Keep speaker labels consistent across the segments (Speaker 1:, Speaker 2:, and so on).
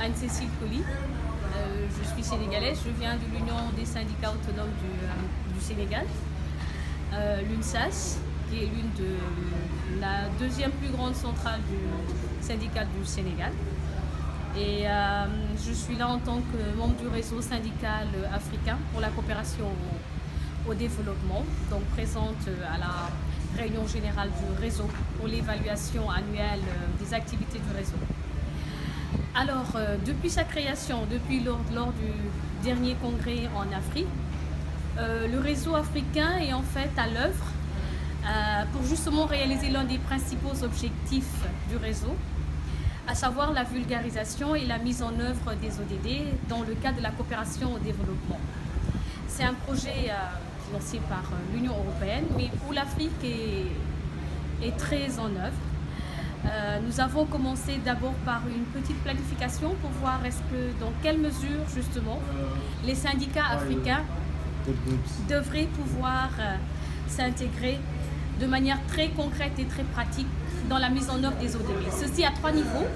Speaker 1: Anne-Cécile Colly. Je suis sénégalaise, je viens de l'Union des syndicats autonomes du Sénégal, l'UNSAS, qui est l'une de la deuxième plus grande centrale du syndicat du Sénégal. Et je suis là en tant que membre du réseau syndical africain pour la coopération au développement, donc présente à la réunion générale du réseau pour l'évaluation annuelle des activités du réseau. Alors, depuis sa création, lors du dernier congrès en Afrique, le réseau africain est en fait à l'œuvre pour justement réaliser l'un des principaux objectifs du réseau, à savoir la vulgarisation et la mise en œuvre des ODD dans le cadre de la coopération au développement. C'est un projet financé par l'Union européenne, mais où l'Afrique est très en œuvre. Nous avons commencé d'abord par une petite planification pour voir dans quelle mesure justement les syndicats africains devraient pouvoir s'intégrer de manière très concrète et très pratique dans la mise en œuvre des ODD. Ceci à 3 niveaux.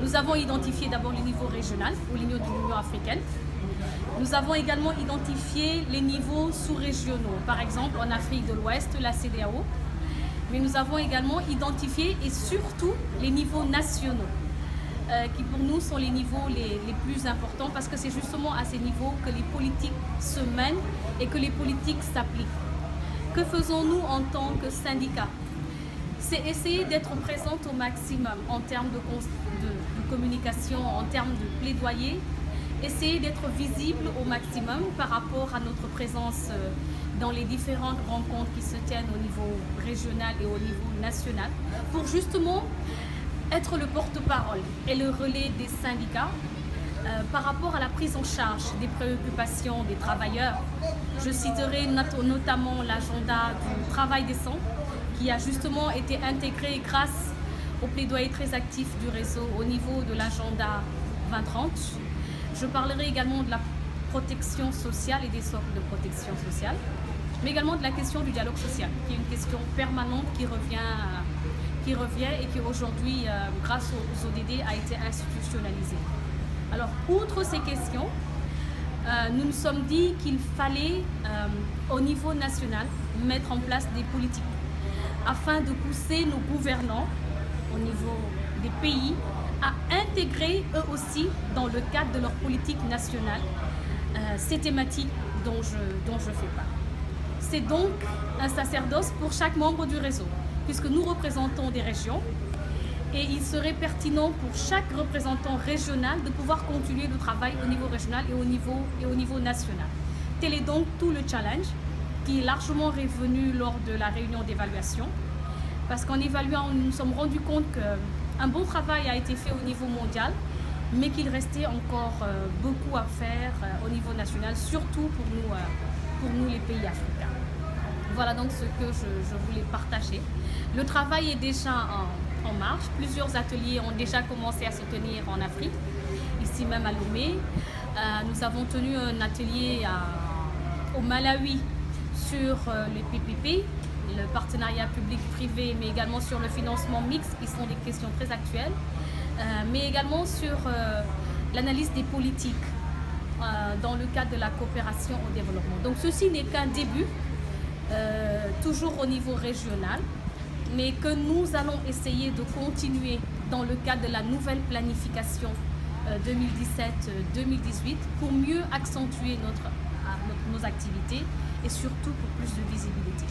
Speaker 1: Nous avons identifié d'abord le niveau régional ou l'Union de l'Union africaine. Nous avons également identifié les niveaux sous-régionaux, par exemple en Afrique de l'Ouest, la CEDEAO. Mais nous avons également identifié et surtout les niveaux nationaux, qui pour nous sont les niveaux les plus importants parce que c'est justement à ces niveaux que les politiques se mènent et que les politiques s'appliquent. Que faisons-nous en tant que syndicats? C'est essayer d'être présente au maximum en termes de communication, en termes de plaidoyer, essayer d'être visible au maximum par rapport à notre présence dans les différentes rencontres qui se tiennent au niveau régional et au niveau national, pour justement être le porte-parole et le relais des syndicats par rapport à la prise en charge des préoccupations des travailleurs. Je citerai notamment l'agenda du travail décent, qui a justement été intégré grâce au plaidoyer très actif du réseau au niveau de l'agenda 2030. Je parlerai également de la protection sociale et des socles de protection sociale, mais également de la question du dialogue social, qui est une question permanente qui revient et qui aujourd'hui, grâce aux ODD, a été institutionnalisée. Alors, outre ces questions, nous nous sommes dit qu'il fallait, au niveau national, mettre en place des politiques afin de pousser nos gouvernants, au niveau des pays, à intégrer eux aussi, dans le cadre de leur politique nationale, ces thématiques dont je fais part. C'est donc un sacerdoce pour chaque membre du réseau, puisque nous représentons des régions et il serait pertinent pour chaque représentant régional de pouvoir continuer le travail au niveau régional et au niveau national. Tel est donc tout le challenge qui est largement revenu lors de la réunion d'évaluation, parce qu'en évaluant, nous nous sommes rendus compte qu'un bon travail a été fait au niveau mondial, mais qu'il restait encore beaucoup à faire au niveau national, surtout pour nous les pays africains. Voilà donc ce que je voulais partager. Le travail est déjà en marche. Plusieurs ateliers ont déjà commencé à se tenir en Afrique, ici même à Lomé. Nous avons tenu un atelier au Malawi sur les PPP, le partenariat public-privé, mais également sur le financement mixte, qui sont des questions très actuelles, mais également sur l'analyse des politiques dans le cadre de la coopération au développement. Donc ceci n'est qu'un début, toujours au niveau régional, mais que nous allons essayer de continuer dans le cadre de la nouvelle planification 2017-2018 pour mieux accentuer nos activités et surtout pour plus de visibilité.